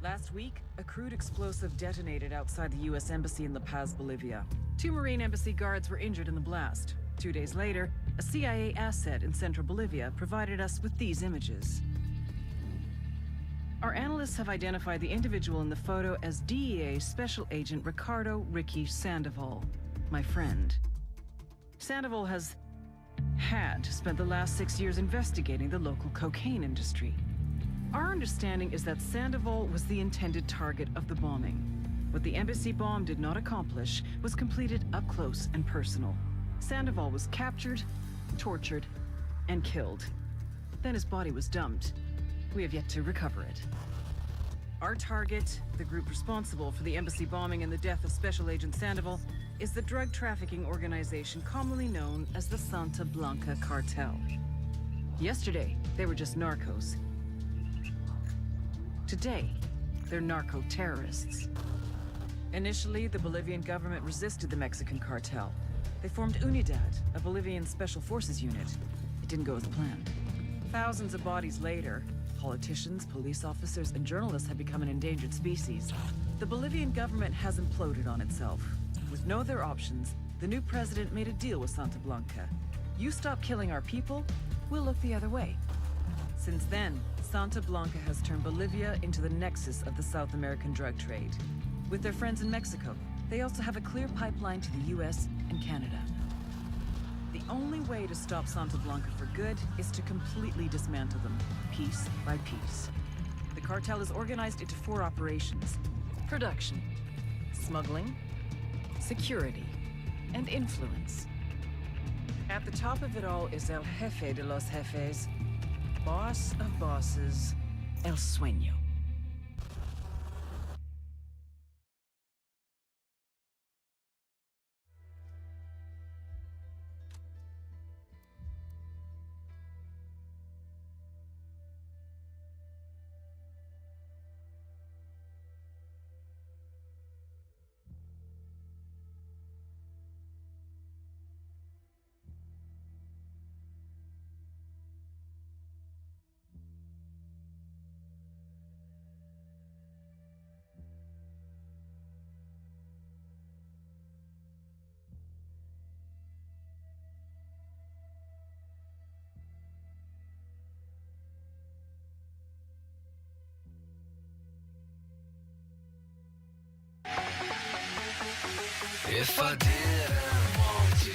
Last week, a crude explosive detonated outside the U.S. Embassy in La Paz, Bolivia. 2 Marine Embassy guards were injured in the blast. 2 days later, a CIA asset in central Bolivia provided us with these images. Our analysts have identified the individual in the photo as DEA Special Agent Ricardo Ricky Sandoval, my friend. Sandoval has had spent the last 6 years investigating the local cocaine industry. Our understanding is that Sandoval was the intended target of the bombing. What the embassy bomb did not accomplish was completed up close and personal. Sandoval was captured, tortured, and killed. Then his body was dumped. We have yet to recover it. Our target, the group responsible for the embassy bombing and the death of Special Agent Sandoval, is the drug trafficking organization commonly known as the Santa Blanca Cartel. Yesterday, they were just narcos. Today, they're narco-terrorists. Initially, the Bolivian government resisted the Mexican cartel. They formed UNIDAD, a Bolivian special forces unit. It didn't go as planned. Thousands of bodies later, politicians, police officers, and journalists have become an endangered species. The Bolivian government has imploded on itself. With no other options, the new president made a deal with Santa Blanca. You stop killing our people, we'll look the other way. Since then, Santa Blanca has turned Bolivia into the nexus of the South American drug trade. With their friends in Mexico, they also have a clear pipeline to the US and Canada. The only way to stop Santa Blanca for good is to completely dismantle them, piece by piece. The cartel is organized into 4 operations: production, smuggling, security, and influence. At the top of it all is El Jefe de los Jefes, boss of bosses, El Sueño. If I didn't want you.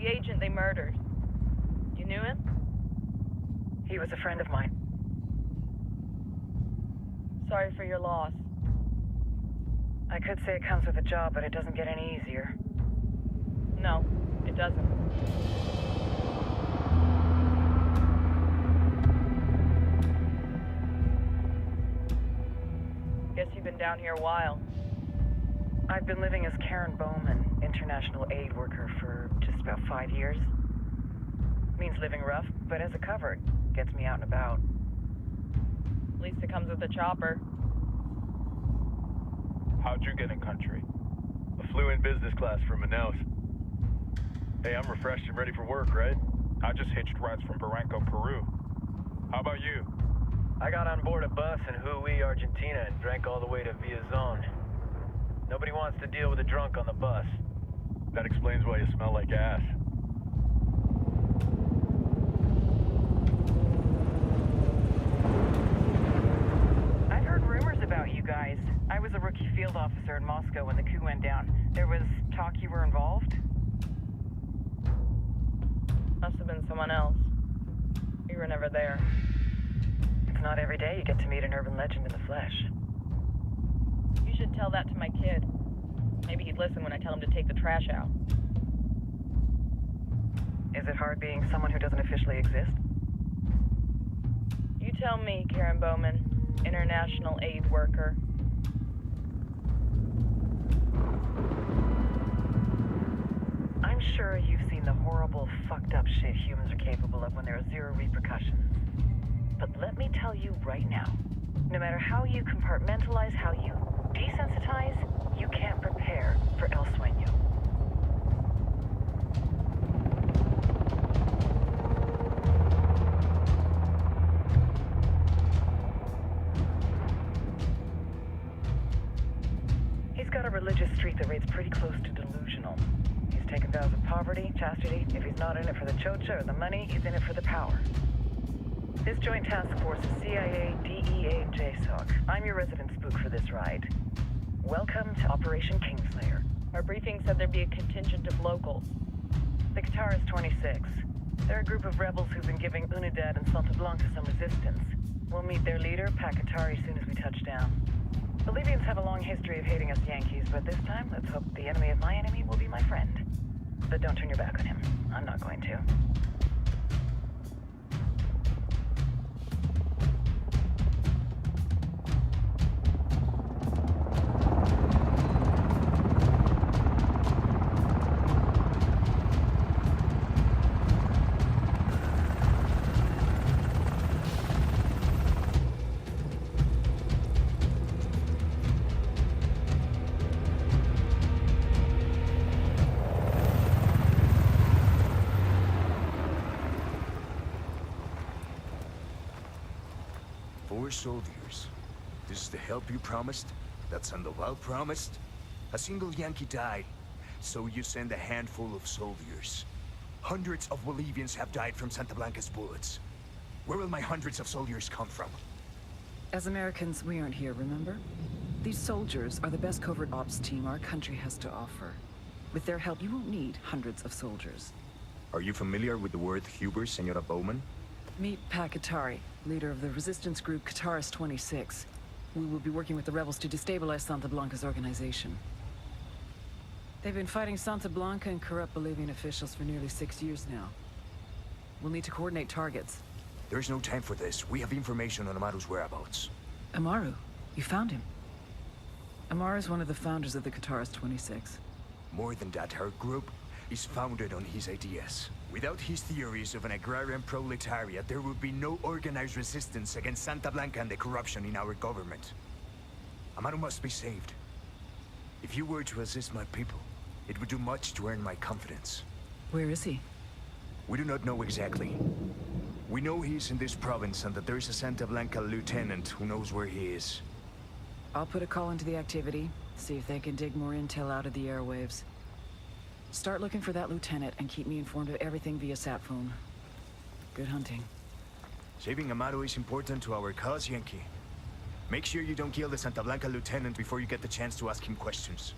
The agent they murdered. You knew him? He was a friend of mine. Sorry for your loss. I could say it comes with a job, but it doesn't get any easier. No, it doesn't. Guess you've been down here a while. I've been living as Karen Bowman, international aid worker, for just about 5 years. Means living rough, but as a cover, gets me out and about. At least it comes with a chopper. How'd you get in country? I flew in business class from Manaus. Hey, I'm refreshed and ready for work, right? I just hitched rides from Barranco, Peru. How about you? I got on board a bus in Hui, Argentina, and drank all the way to Villazon. Nobody wants to deal with a drunk on the bus. That explains why you smell like ass. I've heard rumors about you guys. I was a rookie field officer in Moscow when the coup went down. There was talk you were involved? Must have been someone else. We were never there. It's not every day you get to meet an urban legend in the flesh. You should tell that to my kid. Maybe he'd listen when I tell him to take the trash out. Is it hard being someone who doesn't officially exist? You tell me, Karen Bowman, international aid worker. I'm sure you've seen the horrible, fucked up shit humans are capable of when there are zero repercussions. But let me tell you right now, no matter how you compartmentalize, how you desensitize, you can't prepare for El Sueño. He's got a religious streak that rates pretty close to delusional. He's taken vows of poverty, chastity. If he's not in it for the chocha or the money, he's in it for the power. This joint task force is CIA, DEA, and JSOC. I'm your resident spook for this ride. Welcome to Operation Kingslayer. Our briefing said there'd be a contingent of locals. The Guitarist 26. They're a group of rebels who've been giving Unidad and Santa Blanca some resistance. We'll meet their leader, Pakatari, soon as we touch down. Bolivians have a long history of hating us Yankees, but this time, let's hope the enemy of my enemy will be my friend. But don't turn your back on him. I'm not going to. Four soldiers. This is the help you promised? That Sandoval promised? A single Yankee died, so you send a handful of soldiers. Hundreds of Bolivians have died from Santa Blanca's bullets. Where will my hundreds of soldiers come from? As Americans, we aren't here, remember? These soldiers are the best covert ops team our country has to offer. With their help, you won't need hundreds of soldiers. Are you familiar with the word Huber, Senora Bowman? Meet Pakatari, leader of the resistance group Guitarist 26. We will be working with the rebels to destabilize Santa Blanca's organization. They've been fighting Santa Blanca and corrupt Bolivian officials for nearly 6 years now. We'll need to coordinate targets. There's no time for this. We have information on Amaru's whereabouts. Amaru, you found him. Amaru is one of the founders of the Guitarist 26. More than that, her group is founded on his ideas. Without his theories of an agrarian proletariat, there would be no organized resistance against Santa Blanca and the corruption in our government. Amaru must be saved. If you were to assist my people, it would do much to earn my confidence. Where is he? We do not know exactly. We know he's in this province and that there is a Santa Blanca lieutenant who knows where he is. I'll put a call into the activity, see if they can dig more intel out of the airwaves. Start looking for that lieutenant and keep me informed of everything via sat phone. Good hunting. Saving Amaru is important to our cause, Yankee. Make sure you don't kill the Santa Blanca lieutenant before you get the chance to ask him questions.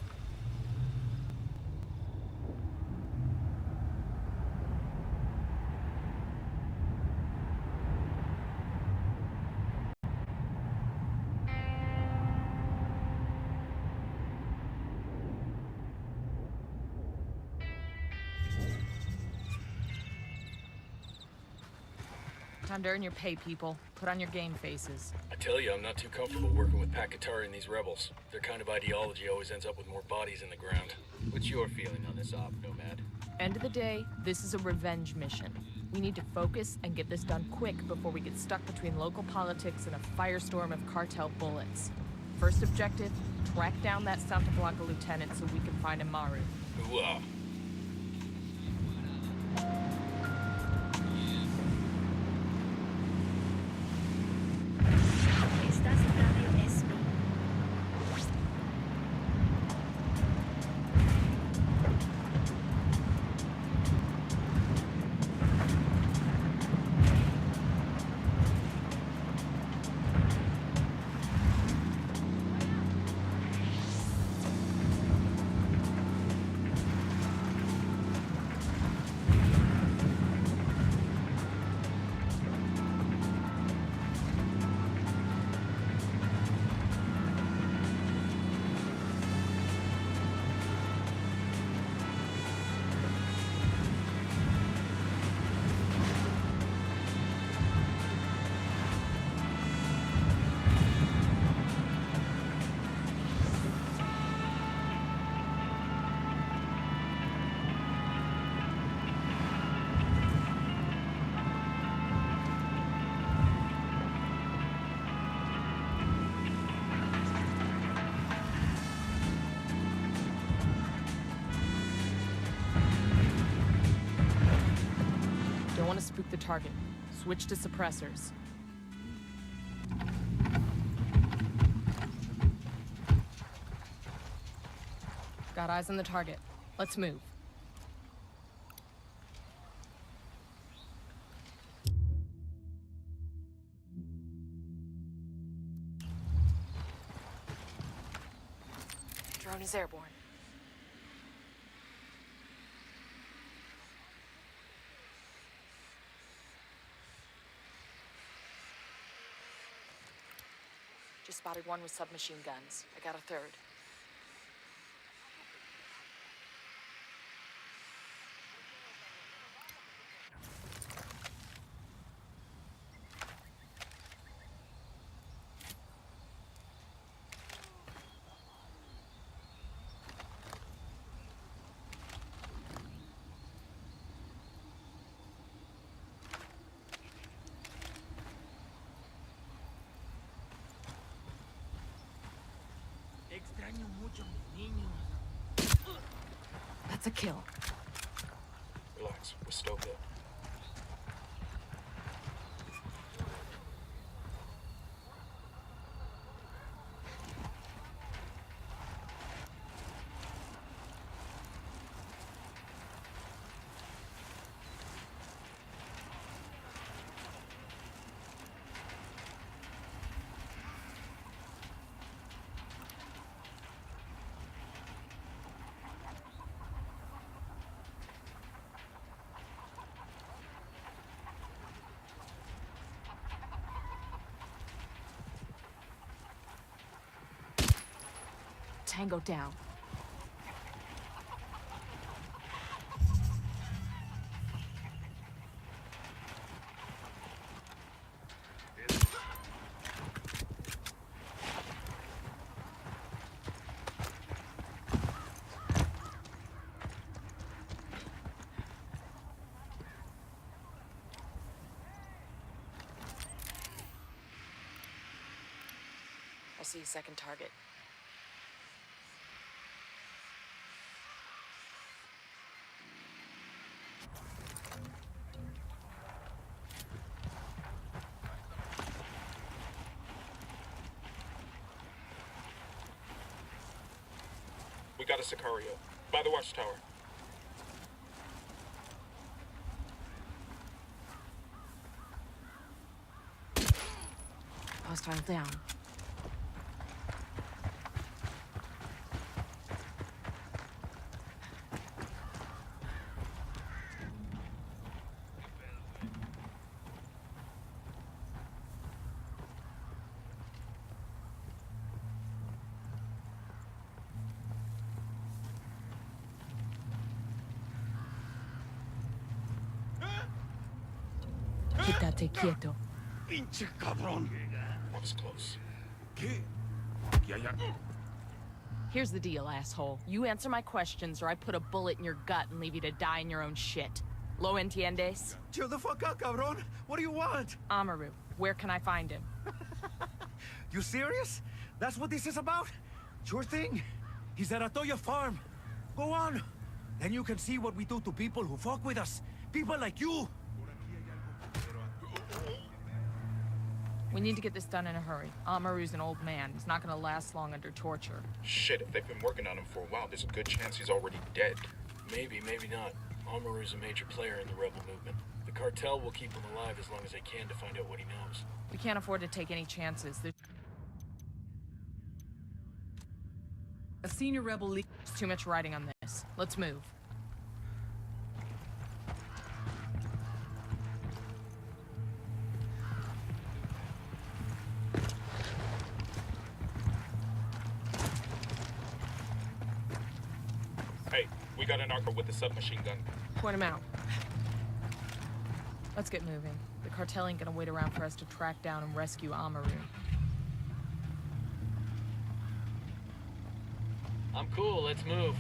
Time to earn your pay, people. Put on your game faces. I tell you, I'm not too comfortable working with Pakatari and these rebels. Their kind of ideology always ends up with more bodies in the ground. What's your feeling on this op, Nomad? End of the day, this is a revenge mission. We need to focus and get this done quick before we get stuck between local politics and a firestorm of cartel bullets. First objective, track down that Santa Blanca lieutenant so we can find Amaru. Ooh-ah. Estás en Radio SB. Don't want to spook the target. Switch to suppressors. Got eyes on the target. Let's move. Drone is airborne. Just spotted one with submachine guns. I got a third. Extraño mucho a mis niños. That's a kill. Relax, we're still good. Tango down. I see a second target. We got a Sicario. By the watchtower. Hostile down. Hit that Estate quieto. Pinche cabrón. That was close. ¿Qué? Ya. Here's the deal, asshole. You answer my questions or I put a bullet in your gut and leave you to die in your own shit. Lo entiendes? Chill the fuck out, cabrón. What do you want? Amaru, where can I find him? You serious? That's what this is about? Sure thing. He's at Atoya Farm. Go on. Then you can see what we do to people who fuck with us. People like you. We need to get this done in a hurry. Amaru's an old man. He's not gonna last long under torture. Shit, if they've been working on him for a while, there's a good chance he's already dead. Maybe, maybe not. Amaru's a major player in the rebel movement. The cartel will keep him alive as long as they can to find out what he knows. We can't afford to take any chances. There's A senior rebel leader. too much riding on this. Let's move. Hey, we got a narco with a submachine gun. Point him out. Let's get moving. The cartel ain't gonna wait around for us to track down and rescue Amaru. I'm cool, let's move.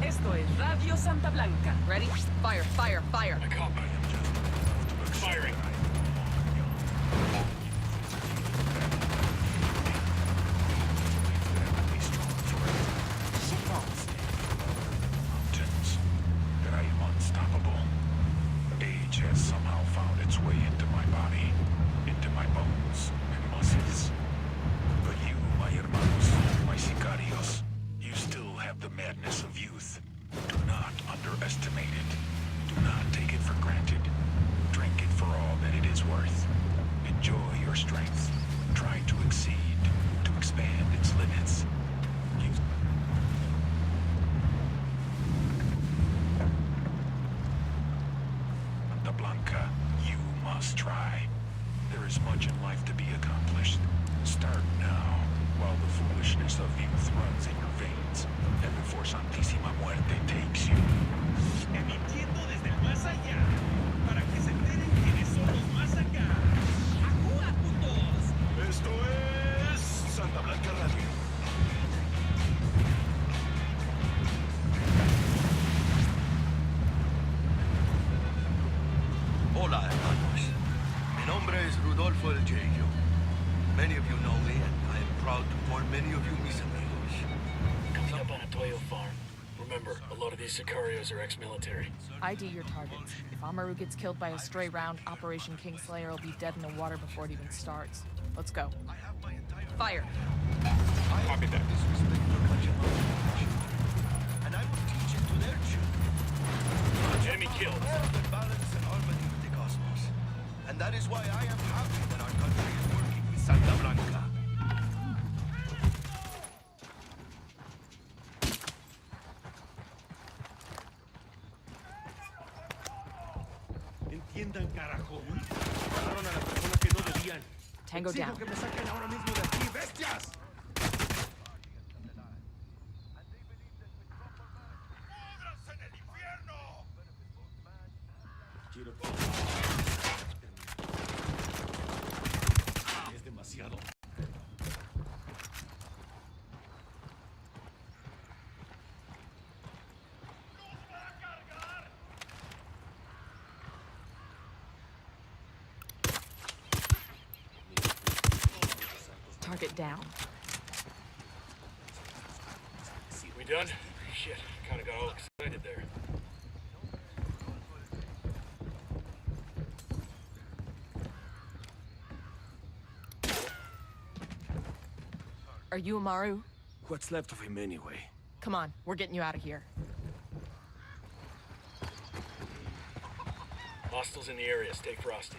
Esto es Radio Santa Blanca. Ready? Fire, fire, fire. I copy. Firing. Mountains. That I am unstoppable. Age has somehow found its way into my body, into my bones and muscles. But you, my hermanos, my sicarios, you still have the madness of youth. Do not underestimate it. Do not take it for granted. Drink it for all that it is worth. Enjoy your strength. Try to exceed, to expand its limits. You Santa Blanca, you must try. There is much in life to be accomplished. Start now, while the foolishness of youth runs in your veins, and before Santísima Muerte takes you. Emitiendo desde el más allá, para que se enteren quiénes son los más acá. ¡Ajúa, putos! Esto es Santa Blanca Radio. Hola, hermanos. Mi nombre es Rudolfo El Yeyo. Many of you know me, and I am proud to call many of you mis amigos. Coming up on Atoyo Farm. Remember, a lot of these sicarios are ex-military. ID your targets. If Amaru gets killed by a stray round, Operation Kingslayer will be dead in the water before it even starts. Let's go. Fire. Copy that. Disrespect your culture, and I will teach it to their children. Enemy killed. The balance and harmony with the cosmos. And that is why I am happy that our country is working with Santa Blanca. Entiendan, carajo. Mataron a la persona que no debían. Tango down. Exijo que me saquen ahora mismo de aquí, bestias. ¡Púdranse en el infierno! Quiero... Es demasiado. Target down. We done? Shit, kinda got all excited there. Are you Amaru? What's left of him anyway? Come on, we're getting you out of here. Hostiles in the area. Stay frosty.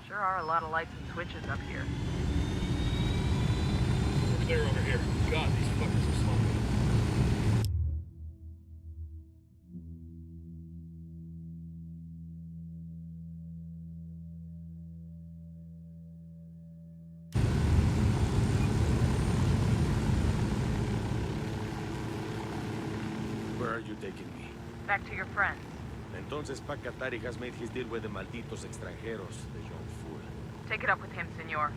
Sure are a lot of lights and switches up here. We're clear over here. God, these fuckers are slow. Where are you taking me? Back to your friends. Entonces Pacatari has made his deal with the malditos extranjeros, the young fool. Take it up with him, senor.